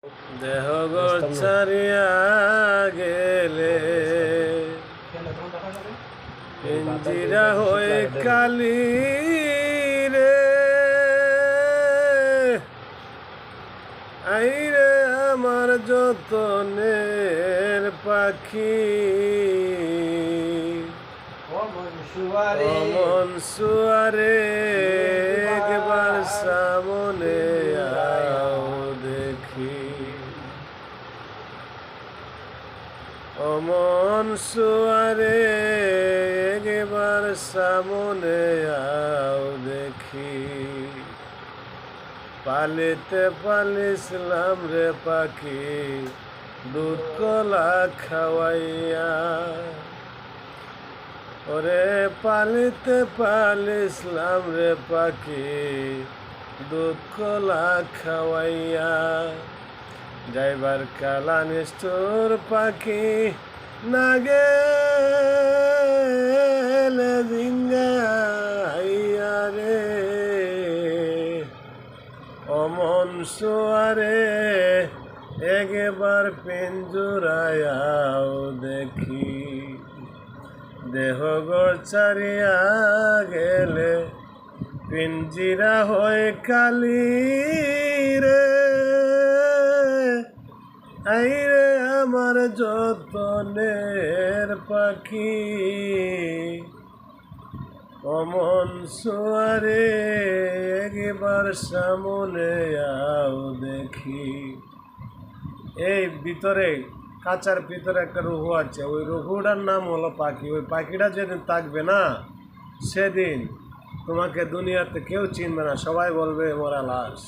দেহ ছাড়িয়া গেলে পিঞ্জিরা হয়ে কালি রে আইরে আমার যতনের পাখি অমন সুয়ারে একবার সামনে আও দেখি অমন সুয়ারে একবার সামনে আও দেখি পালিতে পালিছিলাম রে পাখি দুধ কলা খাওয়াইয়া ওরে পালিতে পালিছিলাম রে পাখি দুধ কলা খাওয়াইয়া যাইবার কালা নিষ্ঠুর পাখি না গেলে জিঙ্গাইয়া রে অমন সুয়ারে একবার পিঞ্জুরায়াও দেখি দেহ ছাড়িয়া গেলে পিঞ্জিরা হয়ে কালি রে আইরে আমার যতনের পাখি অমন সুয়ারে একবার সামনে আও দেখি। এই ভিতরে কাঁচার ভিতরে একটা রুহু আছে, ওই রুহুটার নাম হলো পাখি। ওই পাখিটা যেদিন থাকবে না সেদিন তোমাকে দুনিয়াতে কেউ চিনবে না, সবাই বলবে মোরা লাশ।